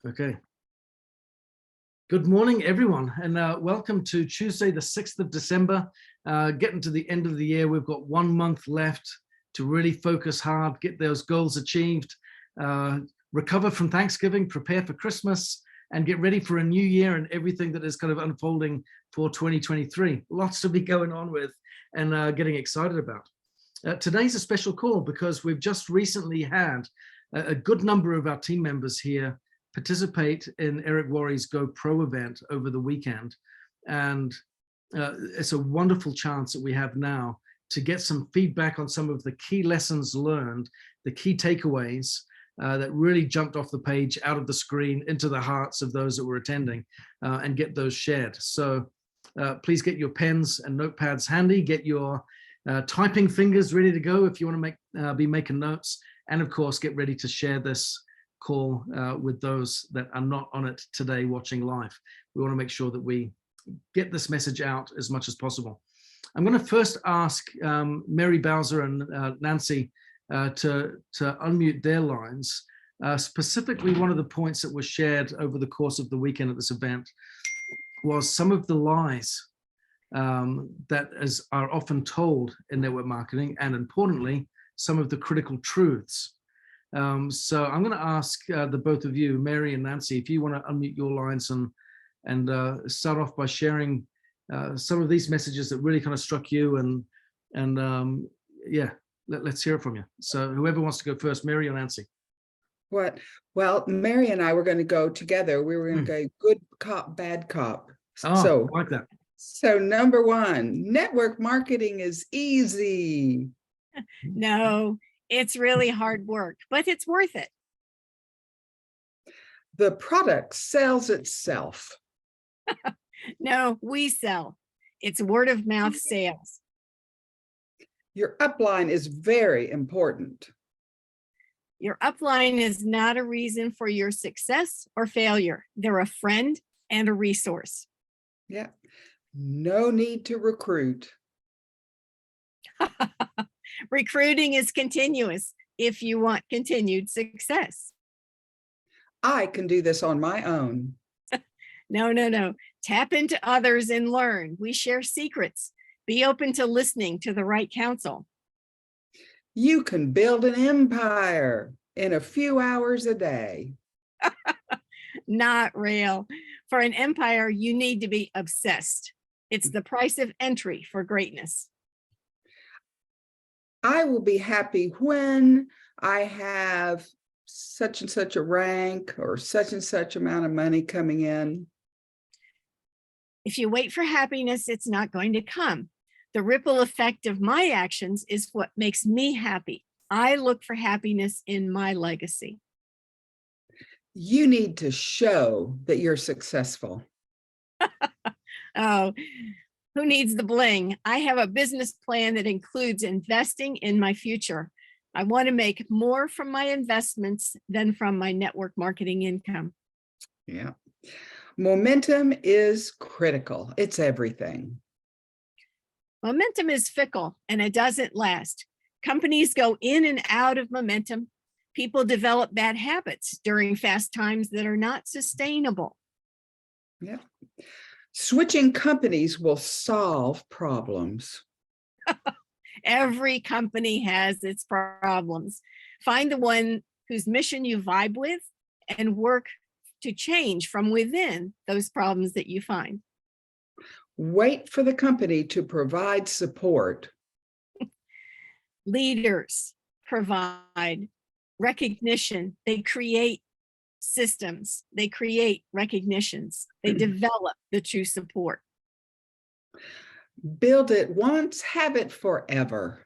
Okay. Good morning, everyone, and welcome to Tuesday, the 6th of December. Getting to the end of the year, we've got 1 month left to really focus hard, get those goals achieved, recover from Thanksgiving, prepare for Christmas, and get ready for a new year and everything that is kind of unfolding for 2023. Lots to be going on with and getting excited about. Today's a special call because we've just recently had a good number of our team members here participate in Eric Worre's GoPro event over the weekend. And it's a wonderful chance that we have now to get some feedback on some of the key lessons learned, the key takeaways that really jumped off the page, out of the screen, into the hearts of those that were attending, and get those shared. So please get your pens and notepads handy, get your typing fingers ready to go if you want to be making notes, and of course, get ready to share this call with those that are not on it today watching live. We want to make sure that we get this message out as much as possible. I'm going to first ask Mary Bowser and Nancy to unmute their lines. Specifically, one of the points that was shared over the course of the weekend at this event was some of the lies that are often told in network marketing, and importantly, some of the critical truths. So I'm going to ask the both of you, Mary and Nancy, if you want to unmute your lines and start off by sharing some of these messages that really kind of struck you, and yeah, let's hear it from you. So whoever wants to go first, Mary or Nancy? What? Well, Mary and I were going to go together. We were going to go good cop, bad cop. Oh, so I like that. So number one, network marketing is easy. No, it's really hard work, but it's worth it. The product sells itself. No, we sell. It's word of mouth sales. Your upline is very important. Your upline is not a reason for your success or failure. They're a friend and a resource. Yeah. No need to recruit. Recruiting is continuous if you want continued success. I can do this on my own. No. Tap into others and learn. We share secrets. Be open to listening to the right counsel. You can build an empire in a few hours a day. Not real. For an empire, you need to be obsessed. It's the price of entry for greatness. I will be happy when I have such and such a rank or such and such amount of money coming in. If you wait for happiness, it's not going to come. The ripple effect of my actions is what makes me happy. I look for happiness in my legacy. You need to show that you're successful. Oh, who needs the bling? I have a business plan that includes investing in my future. I want to make more from my investments than from my network marketing income. Yeah. Momentum is critical. It's everything. Momentum is fickle and it doesn't last. Companies go in and out of momentum. People develop bad habits during fast times that are not sustainable. Yeah. Switching companies will solve problems. Every company has its problems. Find the one whose mission you vibe with and work to change from within those problems that you find. Wait for the company to provide support. Leaders provide recognition. They create systems. They create recognitions. They develop the true support. Build it once, have it forever.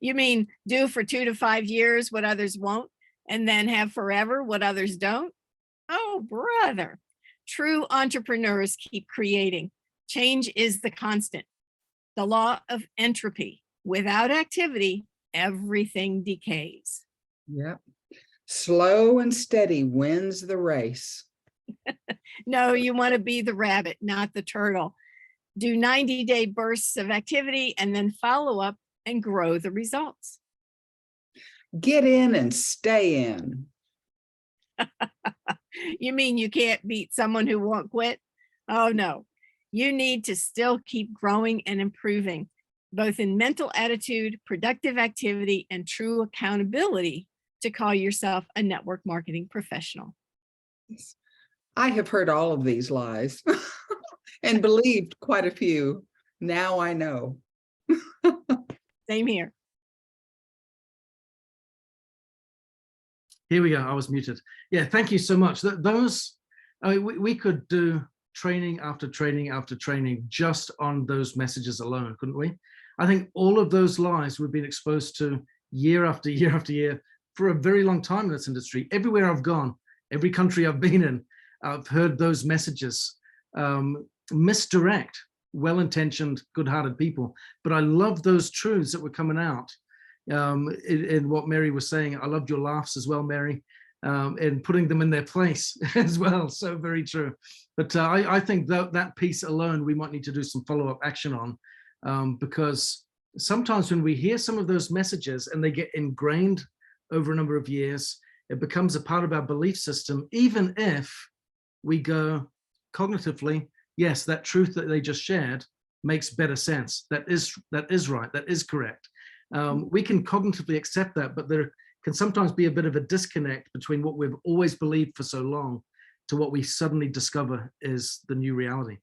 You mean do for 2 to 5 years what others won't, and then have forever what others don't? Oh, brother. True entrepreneurs keep creating. Change is the constant. The law of entropy. Without activity, everything decays. Yep. Slow and steady wins the race. No, you want to be the rabbit, not the turtle. Do 90-day bursts of activity and then follow up and grow the results. Get in and stay in. You mean you can't beat someone who won't quit? Oh no. You need to still keep growing and improving, both in mental attitude, productive activity, and true accountability to call yourself a network marketing professional. I have heard all of these lies and believed quite a few. Now I know. Same here. Here we go. I was muted. Yeah, thank you so much. Those, I mean, we could do training after training after training just on those messages alone, couldn't we? I think all of those lies we've been exposed to year after year after year for a very long time in this industry. Everywhere I've gone, every country I've been in, I've heard those messages misdirect well-intentioned, good-hearted people. But I love those truths that were coming out in what Mary was saying. I loved your laughs as well, Mary, and putting them in their place as well. So very true. But I think that piece alone, we might need to do some follow-up action on, because sometimes when we hear some of those messages and they get ingrained over a number of years, it becomes a part of our belief system, even if we go cognitively, yes, that truth that they just shared makes better sense. That is right. That is correct. We can cognitively accept that, but there can sometimes be a bit of a disconnect between what we've always believed for so long to what we suddenly discover is the new reality.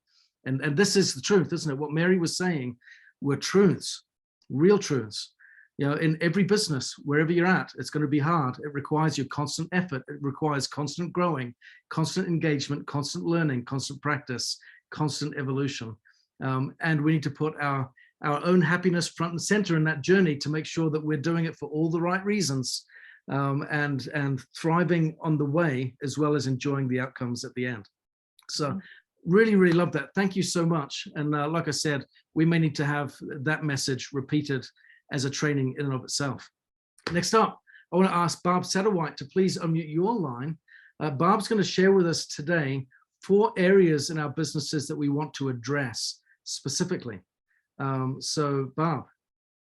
And this is the truth, isn't it? What Mary was saying were truths, real truths. You know, in every business, wherever you're at, it's going to be hard. It requires your constant effort. It requires constant growing, constant engagement, constant learning, constant practice, constant evolution. And we need to put our own happiness front and center in that journey to make sure that we're doing it for all the right reasons, and thriving on the way, as well as enjoying the outcomes at the end. So really, really love that. Thank you so much. And like I said, we may need to have that message repeated as a training in and of itself. Next up, I want to ask Barb Satterwhite to please unmute your line. Barb's going to share with us today 4 areas in our businesses that we want to address specifically. So Barb.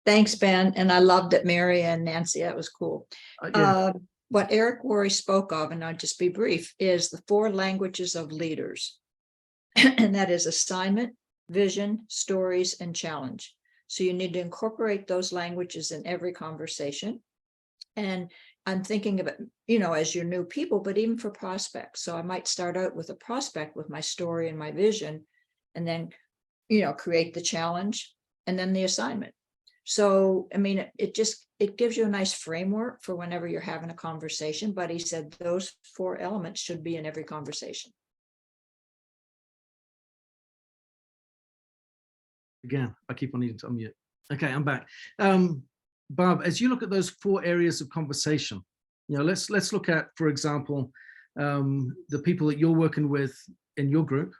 Thanks, Ben. And I loved it, Mary and Nancy. That was cool. Yeah. What Eric Worre spoke of, and I'll just be brief, is the 4 languages of leaders. And that is assignment, vision, stories, and challenge. So you need to incorporate those languages in every conversation. And I'm thinking of it, you know, as your new people, but even for prospects. So I might start out with a prospect with my story and my vision, and then, you know, create the challenge and then the assignment. So, I mean, it gives you a nice framework for whenever you're having a conversation, but he said those 4 elements should be in every conversation. Again, I keep on needing to unmute. Okay, I'm back. Barb, as you look at those 4 areas of conversation, you know, let's look at, for example, the people that you're working with in your group.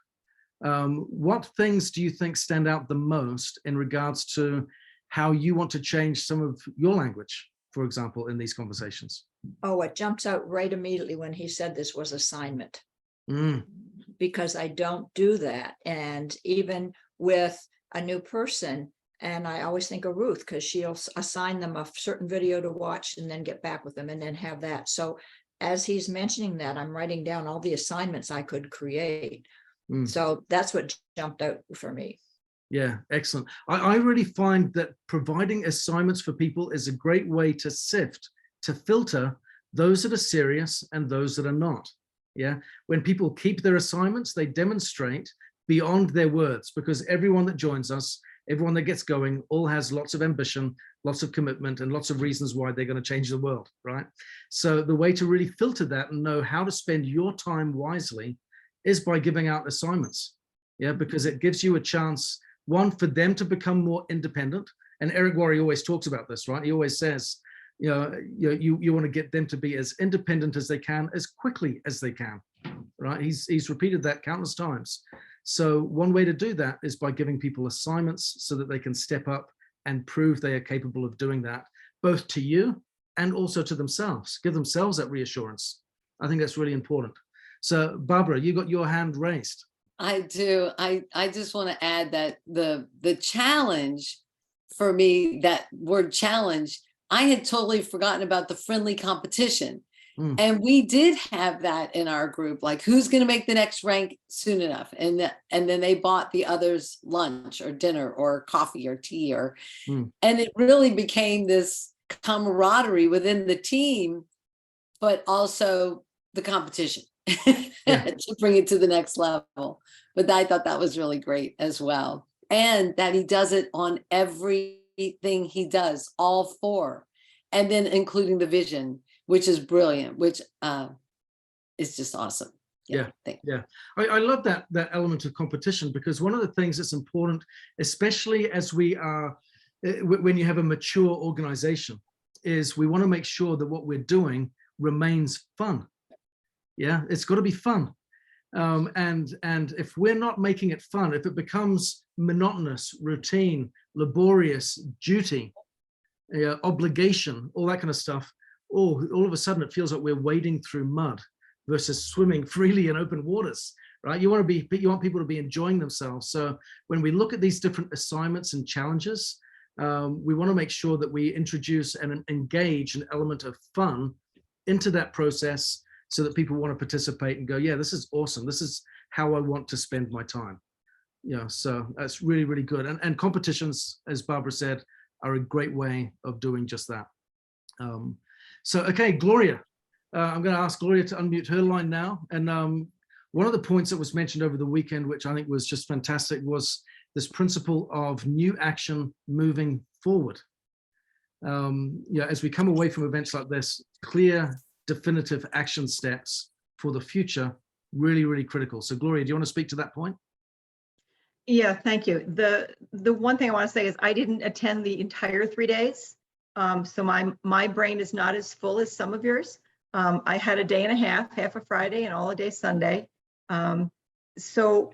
What things do you think stand out the most in regards to how you want to change some of your language, for example, in these conversations? Oh, what jumps out right immediately when he said this was assignment. Because I don't do that. And even with a new person, and I always think of Ruth, because she'll assign them a certain video to watch and then get back with them and then have that. So as he's mentioning that, I'm writing down all the assignments I could create. So that's what jumped out for me. Yeah, excellent. I really find that providing assignments for people is a great way to sift, to filter those that are serious and those that are not. Yeah, when people keep their assignments, they demonstrate beyond their words, because everyone that joins us, everyone that gets going, all has lots of ambition, lots of commitment, and lots of reasons why they're going to change the world, right? So the way to really filter that and know how to spend your time wisely is by giving out assignments. Yeah, because it gives you a chance, one, for them to become more independent. And Eric Worre always talks about this, right? He always says, you want to get them to be as independent as they can, as quickly as they can, right? He's repeated that countless times. So one way to do that is by giving people assignments so that they can step up and prove they are capable of doing that, both to you and also to themselves. Give themselves that reassurance. I think that's really important. So Barbara, you got your hand raised. I do. I just want to add that the challenge for me, that word challenge, I had totally forgotten about the friendly competition. Mm. And we did have that in our group, like who's going to make the next rank soon enough. And then they bought the others lunch or dinner or coffee or tea and it really became this camaraderie within the team, but also the competition to bring it to the next level. But I thought that was really great as well. And that he does it on everything he does, all four, and then including the vision, which is brilliant, which is just awesome. Yeah. I love that element of competition, because one of the things that's important, especially as we are, when you have a mature organization, is we want to make sure that what we're doing remains fun. Yeah, it's got to be fun. And if we're not making it fun, if it becomes monotonous, routine, laborious, duty, obligation, all that kind of stuff, all of a sudden it feels like we're wading through mud versus swimming freely in open waters, right? You want people to be enjoying themselves. So when we look at these different assignments and challenges, we want to make sure that we introduce and engage an element of fun into that process, so that people want to participate and go, yeah, this is awesome. This is how I want to spend my time. So that's really, really good. And competitions, as Barbara said, are a great way of doing just that. So, okay, Gloria, I'm going to ask Gloria to unmute her line now. And one of the points that was mentioned over the weekend, which I think was just fantastic, was this principle of new action moving forward. As we come away from events like this, clear, definitive action steps for the future, really, really critical. So Gloria, do you want to speak to that point? Yeah, thank you. The one thing I want to say is I didn't attend the entire 3 days. So my brain is not as full as some of yours. I had a day and a half a Friday and all a day Sunday. So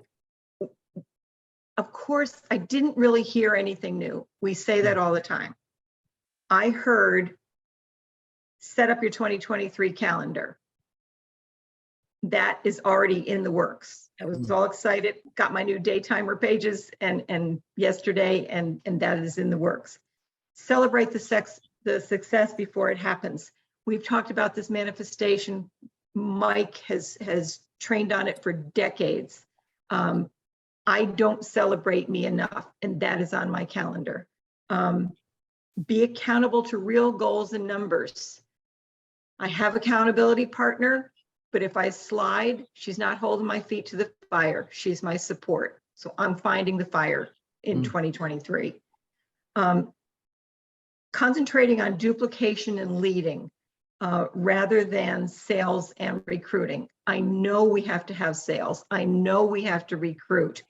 of course I didn't really hear anything new. We say that all the time. I heard, set up your 2023 calendar. That is already in the works. I was all excited, got my new day timer pages and yesterday, and that is in the works. Celebrate the success before it happens. We've talked about this manifestation. Mike has trained on it for decades. I don't celebrate me enough, and that is on my calendar. Be accountable to real goals and numbers. I have accountability partner, but if I slide, she's not holding my feet to the fire. She's my support. So I'm finding the fire in 2023. Concentrating on duplication and leading rather than sales and recruiting. I know we have to have sales. I know we have to recruit,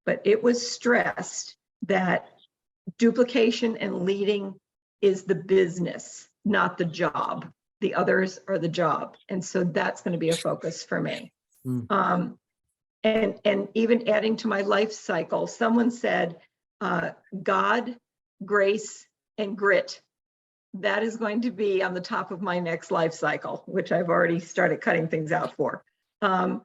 but it was stressed that duplication and leading is the business, not the job. The others are the job. And so that's going to be a focus for me. And even adding to my life cycle, someone said, God, grace, and grit. That is going to be on the top of my next life cycle, which I've already started cutting things out for. And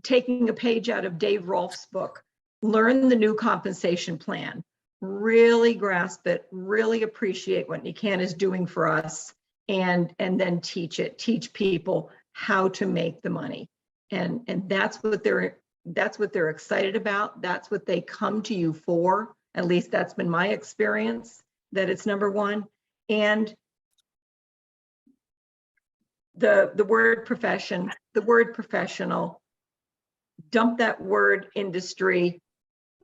taking a page out of Dave Rolfe's book, learn the new compensation plan, really grasp it, really appreciate what Nikan is doing for us, and then teach people how to make the money. And that's what they're excited about. That's what they come to you for. At least that's been my experience, that it's number one. And the word profession, the word professional, dump that word industry.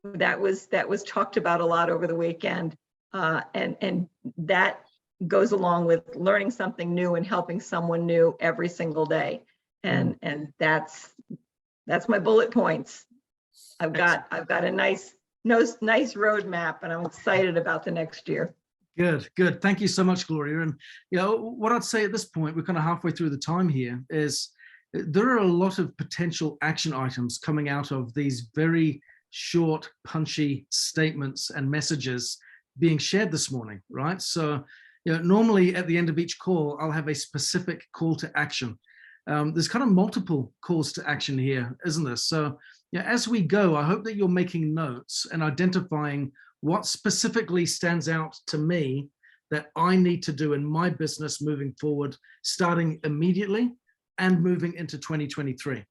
That was talked about a lot over the weekend. And that goes along with learning something new and helping someone new every single day. And that's my bullet points. I've got a nice roadmap, and I'm excited about the next year. Good. Thank you so much, Gloria. And what I'd say at this point, we're kind of halfway through the time here, is there are a lot of potential action items coming out of these very short, punchy statements and messages being shared this morning, right? So, normally at the end of each call, I'll have a specific call to action. There's kind of multiple calls to action here, isn't there? So, as we go, I hope that you're making notes and identifying what specifically stands out to me that I need to do in my business moving forward, starting immediately and moving into 2023.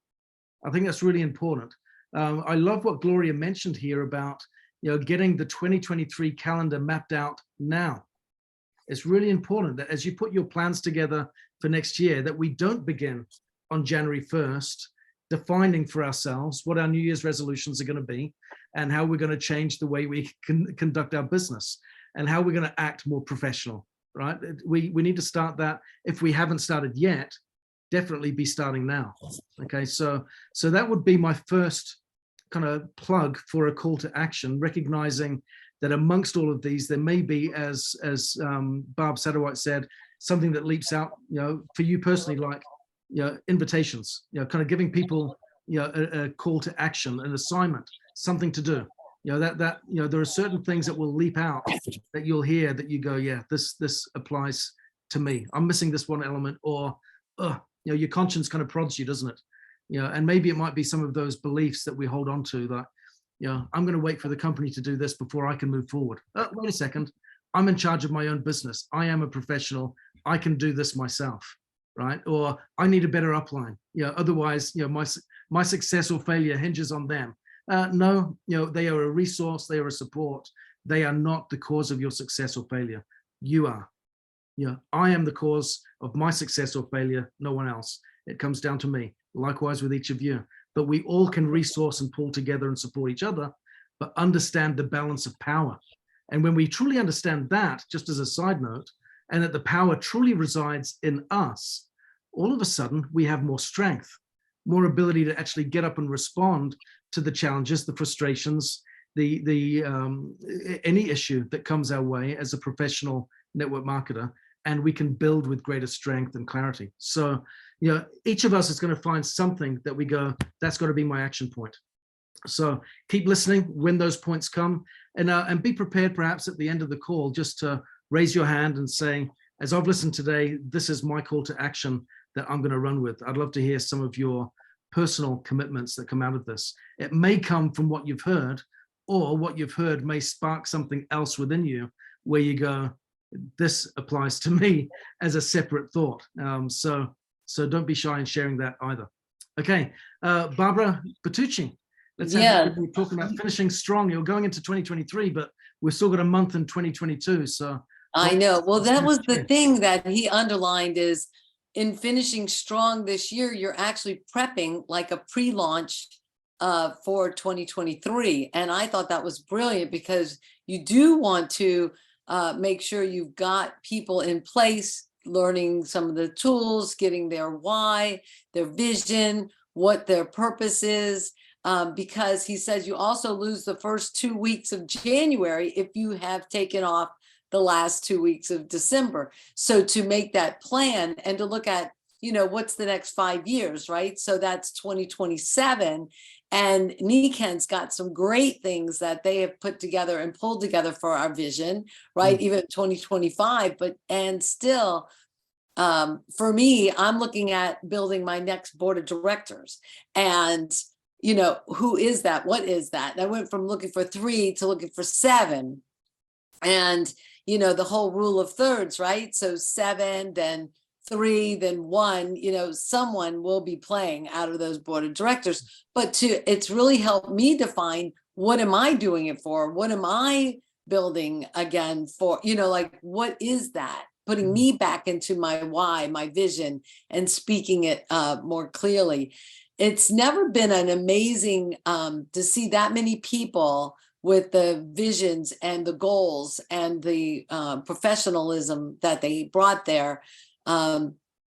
I think that's really important. I love what Gloria mentioned here about, getting the 2023 calendar mapped out now. It's really important that as you put your plans together for next year, that we don't begin on January 1st, defining for ourselves what our New Year's resolutions are going to be and how we're going to change the way we can conduct our business and how we're going to act more professional, right? We need to start that. If we haven't started yet, definitely be starting now. Okay, so that would be my first kind of plug for a call to action, recognizing that amongst all of these, there may be, as Barb Satterwhite said, something that leaps out, for you personally, like, invitations, kind of giving people, a call to action, an assignment, something to do. There are certain things that will leap out that you'll hear that you go, yeah, this applies to me. I'm missing this one element, or, your conscience kind of prods you, doesn't it? And maybe it might be some of those beliefs that we hold on to that, I'm going to wait for the company to do this before I can move forward. Wait a second. I'm in charge of my own business. I am a professional. I can do this myself, right? Or I need a better upline. Otherwise, my success or failure hinges on them. No, they are a resource. They are a support. They are not the cause of your success or failure. You are. I am the cause of my success or failure, no one else. It comes down to me. Likewise with each of you. But we all can resource and pull together and support each other, but understand the balance of power. And when we truly understand that, just as a side note, and that the power truly resides in us, all of a sudden we have more strength, more ability to actually get up and respond to the challenges, the frustrations, any issue that comes our way as a professional network marketer, and we can build with greater strength and clarity. So, each of us is going to find something that we go, that's got to be my action point. So keep listening when those points come, and be prepared perhaps at the end of the call just to raise your hand and say, as I've listened today, this is my call to action that I'm going to run with. I'd love to hear some of your personal commitments that come out of this. It may come from what you've heard, or what you've heard may spark something else within you where you go, this applies to me as a separate thought. So don't be shy in sharing that either. Okay, Barbara Bertucci, let's have you talking about finishing strong. You're going into 2023, but we've still got a month in 2022. So I know. Well, that was the thing that he underlined is in finishing strong this year, you're actually prepping like a pre-launch for 2023. And I thought that was brilliant because you do want to make sure you've got people in place, learning some of the tools, getting their why, their vision, what their purpose is, because he says you also lose the first 2 weeks of January if you have taken off the last 2 weeks of December. So to make that plan and to look at, what's the next 5 years, right? So that's 2027. And Niken's got some great things that they have put together and pulled together for our vision, right? Even 2025, and still, for me, I'm looking at building my next board of directors. And, who is that? What is that? And I went from looking for 3 to looking for 7. And, the whole rule of thirds, right? So 7, then 3, then 1, someone will be playing out of those board of directors. But it's really helped me define, what am I doing it for? What am I building again for? What is that? Putting me back into my why, my vision, and speaking it more clearly. It's never been an amazing to see that many people with the visions and the goals and the professionalism that they brought there.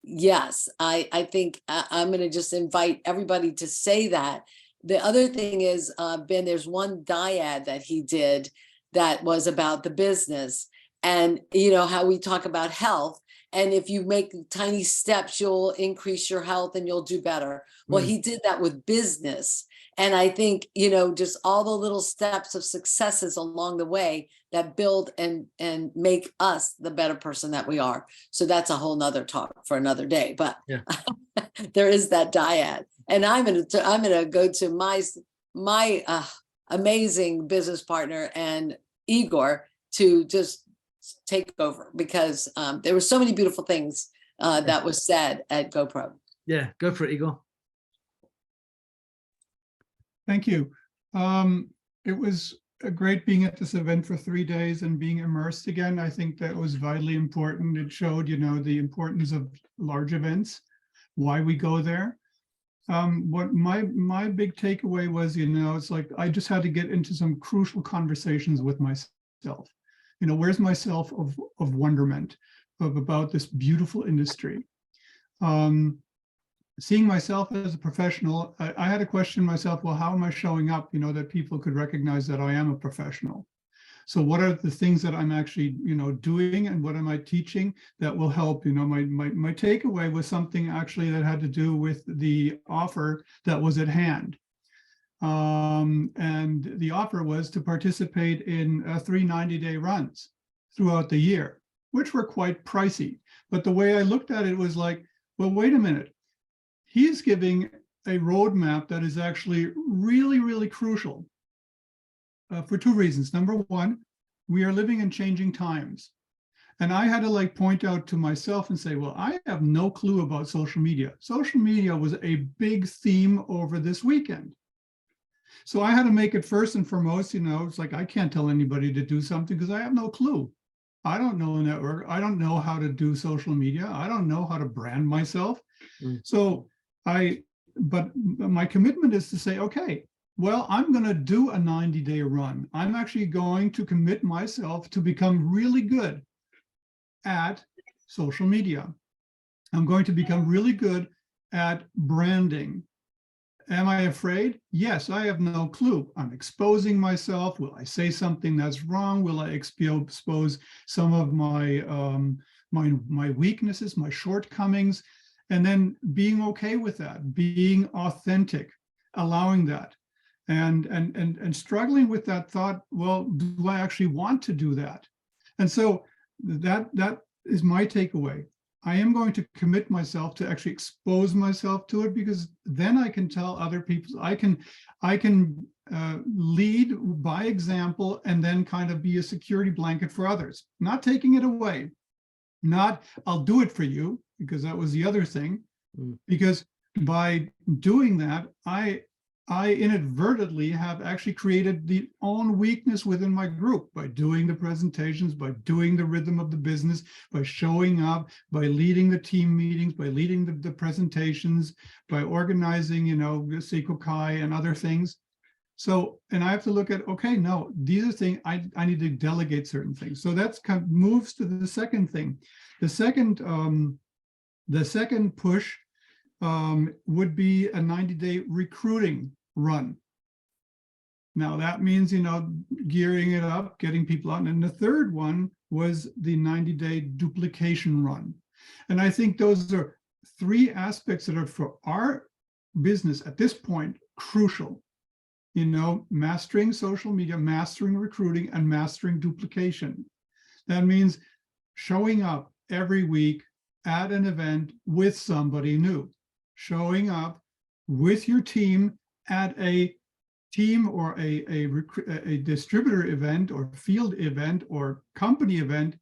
Yes, I think I'm going to just invite everybody to say that. The other thing is, Ben, there's one dyad that he did that was about the business, and how we talk about health. And if you make tiny steps, you'll increase your health and you'll do better. Well, he did that with business. And I think, just all the little steps of successes along the way that build and make us the better person that we are. So that's a whole nother talk for another day, but there is that dyad. And I'm going to go to my amazing business partner and Igor to just take over, because there were so many beautiful things that was said at GoPro. Yeah, go for it, Igor. Thank you. It was great being at this event for 3 days and being immersed again. I think that was vitally important. It showed, the importance of large events, why we go there. What my big takeaway was, it's like I just had to get into some crucial conversations with myself. Where's myself of wonderment about this beautiful industry? Seeing myself as a professional, I had to question myself, well, how am I showing up, that people could recognize that I am a professional? So what are the things that I'm actually, doing, and what am I teaching that will help? My takeaway was something actually that had to do with the offer that was at hand. And the offer was to participate in 3 90-day runs throughout the year, which were quite pricey. But the way I looked at it was like, well, wait a minute. He's giving a roadmap that is actually really, really crucial for 2 reasons. Number one, we are living in changing times. And I had to point out to myself and say, well, I have no clue about social media. Social media was a big theme over this weekend. So I had to make it first and foremost, it's like, I can't tell anybody to do something because I have no clue. I don't know a network. I don't know how to do social media. I don't know how to brand myself. So but my commitment is to say, okay, well, I'm going to do a 90-day run. I'm actually going to commit myself to become really good at social media. I'm going to become really good at branding. Am I afraid? Yes, I have no clue. I'm exposing myself. Will I say something that's wrong? Will I expose some of my my weaknesses, my shortcomings? And then being okay with that, being authentic, allowing that, and struggling with that thought, well, do I actually want to do that? And so that is my takeaway. I am going to commit myself to actually expose myself to it, because then I can tell other people, I can lead by example, and then kind of be a security blanket for others, not taking it away, not I'll do it for you, because that was the other thing. Because by doing that, I inadvertently have actually created the own weakness within my group by doing the presentations, by doing the rhythm of the business, by showing up, by leading the team meetings, by leading the presentations, by organizing, Seiko Kai and other things. So, and I have to look at, okay, no, these are things I need to delegate certain things. So that's kind of moves to the second thing. The second push would be a 90-day recruiting run. Now that means, gearing it up, getting people out. And the third one was the 90-day duplication run. And I think those are 3 aspects that are for our business at this point crucial. Mastering social media, mastering recruiting, and mastering duplication. That means showing up every week at an event with somebody new, showing up with your team at a team or a distributor event or field event or company event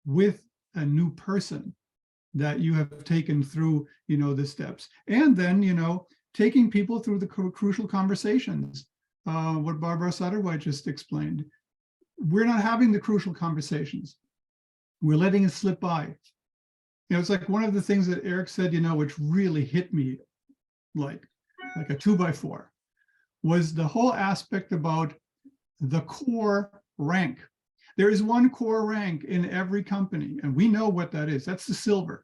with a new person that you have taken through, the steps. And then, taking people through the crucial conversations, what Barbara Satterwhite just explained. We're not having the crucial conversations. We're letting it slip by. It's like one of the things that Eric said, which really hit me like a 2x4, was the whole aspect about the core rank. There is one core rank in every company, and we know what that is. That's the silver.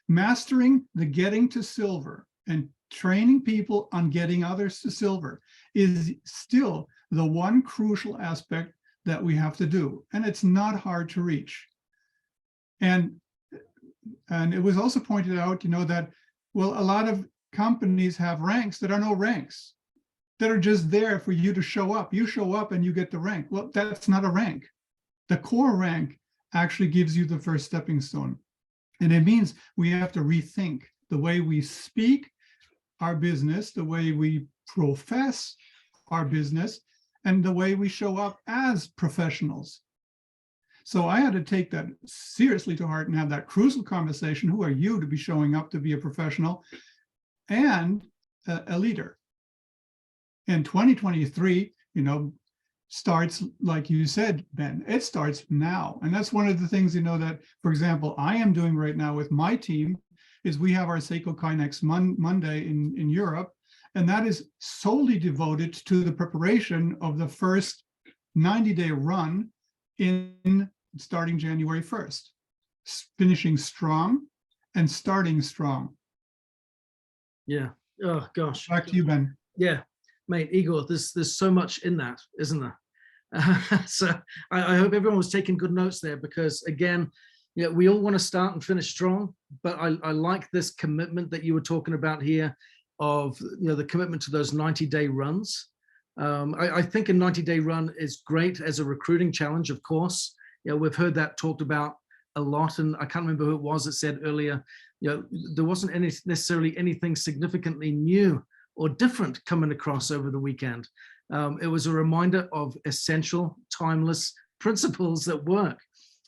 Mastering the getting to silver and training people on getting others to silver is still the one crucial aspect that we have to do. And it's not hard to reach. And it was also pointed out, that, well, a lot of companies have ranks that are no ranks, that are just there for you to show up. You show up and you get the rank. Well, that's not a rank. The core rank actually gives you the first stepping stone. And it means we have to rethink the way we speak our business, the way we profess our business, and the way we show up as professionals. So I had to take that seriously to heart and have that crucial conversation. Who are you to be showing up to be a professional and a leader? In 2023, starts, like you said, Ben, it starts now. And that's one of the things, that, for example, I am doing right now with my team is we have our Seiko Kai next Monday in Europe. And that is solely devoted to the preparation of the first 90-day run in starting January 1st, finishing strong and starting strong. Yeah. Oh gosh. Back to you, Ben. Yeah, mate, Igor, there's so much in that, isn't there? So I hope everyone was taking good notes there, because again, we all want to start and finish strong, but I like this commitment that you were talking about here of, the commitment to those 90-day runs. I think a 90-day run is great as a recruiting challenge, of course. We've heard that talked about a lot, and I can't remember who it was that said earlier, there wasn't necessarily anything significantly new or different coming across over the weekend. It was a reminder of essential, timeless principles that work.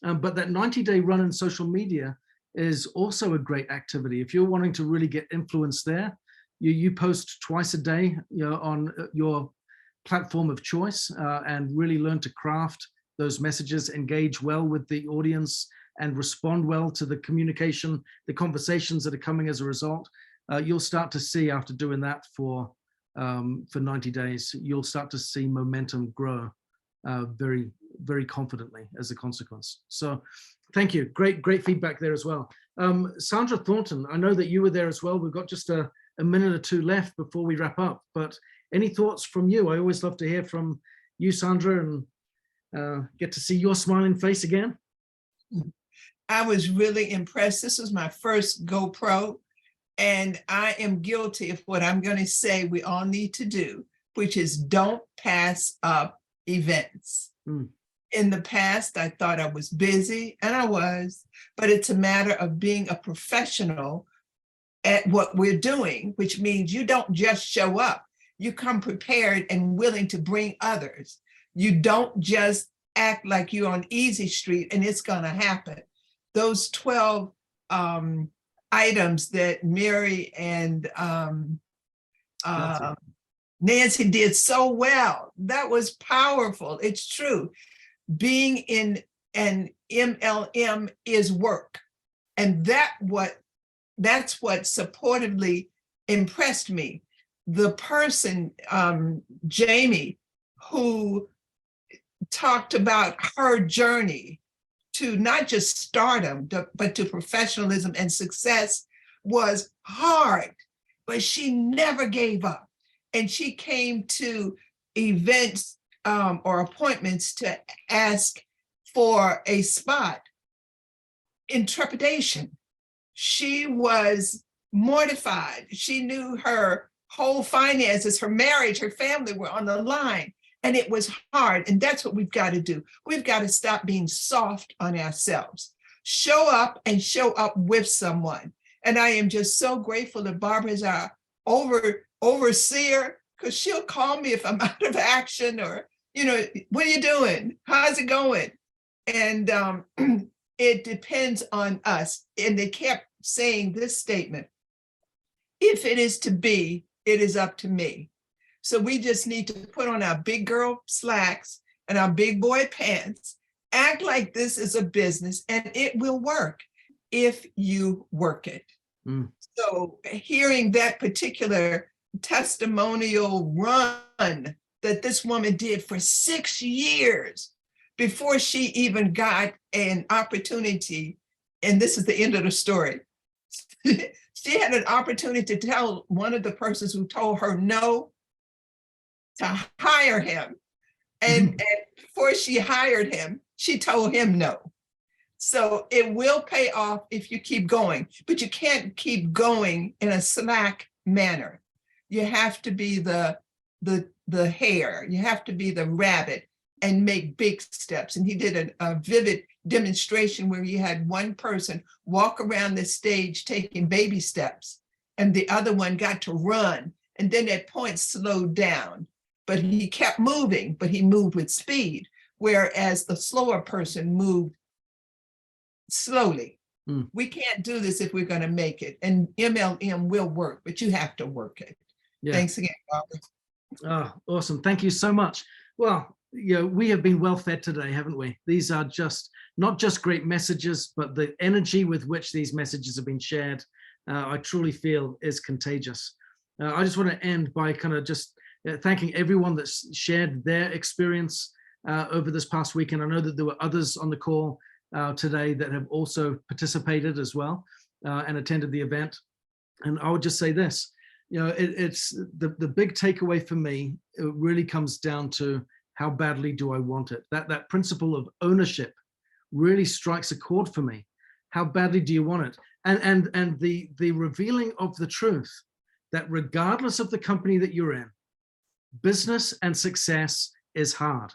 But that 90-day run in social media is also a great activity. If you're wanting to really get influence there, you post twice a day, on your platform of choice, and really learn to craft those messages, engage well with the audience, and respond well to the communication, the conversations that are coming as a result. You'll start to see, after doing that for 90 days, you'll start to see momentum grow very, very confidently as a consequence. So thank you. Great feedback there as well. Sandra Thornton, I know that you were there as well. We've got just a minute or two left before we wrap up, but any thoughts from you? I always love to hear from you, Sandra, and get to see your smiling face again. I was really impressed. This was my first GoPro, and I am guilty of what I'm going to say we all need to do, which is don't pass up events. In the past, I thought I was busy, and I was, but it's a matter of being a professional at what we're doing, which means you don't just show up. You come prepared and willing to bring others. You don't just act like you're on easy street and it's going to happen. Those 12 items that Mary and Nancy did so well, that was powerful. It's true. Being in an MLM is work. And that's what supportively impressed me. The person, Jamie, who talked about her journey to not just stardom, but to professionalism and success, was hard, but she never gave up. And she came to events or appointments to ask for a spot in trepidation. She was mortified. She knew her whole finances, her marriage, her family were on the line. And it was hard. And that's what we've got to do. We've got to stop being soft on ourselves. Show up and show up with someone. And I am just so grateful that Barbara is our overseer, because she'll call me if I'm out of action, or, what are you doing? How's it going? And it depends on us. And they kept saying this statement: if it is to be, it is up to me. So we just need to put on our big girl slacks and our big boy pants, act like this is a business, and it will work if you work it. So hearing that particular testimonial run that this woman did for 6 years before she even got an opportunity, and this is the end of the story. She had an opportunity to tell one of the persons who told her no to hire him. And before she hired him, she told him no. So it will pay off if you keep going, but you can't keep going in a slack manner. You have to be the hare, you have to be the rabbit and make big steps. And he did a vivid demonstration where he had one person walk around the stage taking baby steps, and the other one got to run, and then at points slowed down. But he kept moving, but he moved with speed. whereas the slower person moved slowly. Mm. We can't do this if we're going to make it. And MLM will work, but you have to work it. Yeah. Thanks again, Barbara. Ah, awesome. Thank you so much. Well, we have been well fed today, haven't we? These are not just great messages, but the energy with which these messages have been shared, I truly feel is contagious. I just want to end by kind of just thanking everyone that's shared their experience over this past week. And I know that there were others on the call today that have also participated as well and attended the event. And I would just say this, it's the big takeaway for me. It really comes down to how badly do I want it? That principle of ownership really strikes a chord for me. How badly do you want it? And the revealing of the truth that regardless of the company that you're in, business and success is hard.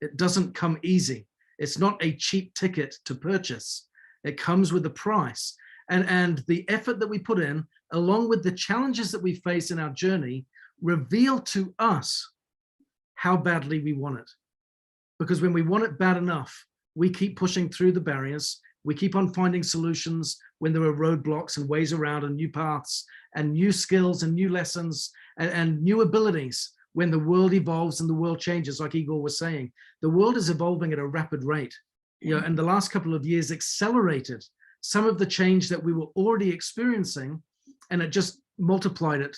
It doesn't come easy. It's not a cheap ticket to purchase. It comes with a price. And the effort that we put in, along with the challenges that we face in our journey, reveal to us how badly we want it. Because when we want it bad enough, we keep pushing through the barriers. We keep on finding solutions when there are roadblocks and ways around and new paths and new skills and new lessons and new abilities when the world evolves and the world changes, like Igor was saying. The world is evolving at a rapid rate. And the last couple of years accelerated some of the change that we were already experiencing, and it just multiplied it,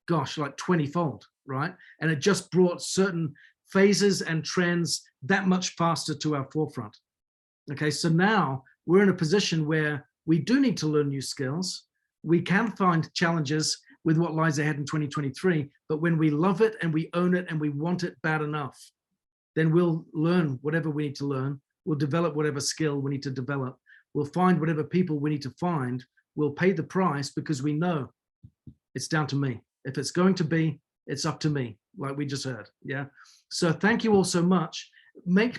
gosh, like 20-fold, right? And it just brought certain phases and trends that much faster to our forefront. Okay, so now we're in a position where we do need to learn new skills. We can find challenges with what lies ahead in 2023, but when we love it and we own it and we want it bad enough, then we'll learn whatever we need to learn. We'll develop whatever skill we need to develop. We'll find whatever people we need to find. We'll pay the price because we know it's down to me. If it's going to be, it's up to me, like we just heard. Yeah. So thank you all so much.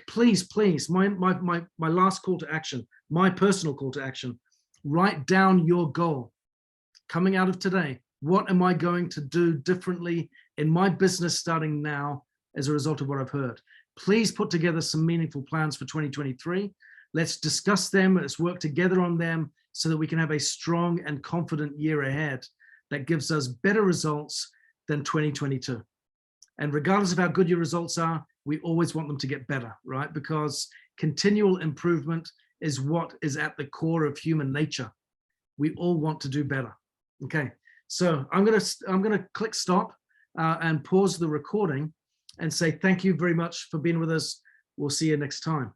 Please, my last call to action, my personal call to action, write down your goal coming out of today. What am I going to do differently in my business starting now as a result of what I've heard? Please put together some meaningful plans for 2023. Let's discuss them. Let's work together on them so that we can have a strong and confident year ahead that gives us better results than 2022. And regardless of how good your results are, we always want them to get better, right? Because continual improvement is what is at the core of human nature. We all want to do better. Okay, so I'm gonna click stop and pause the recording and say thank you very much for being with us. We'll see you next time.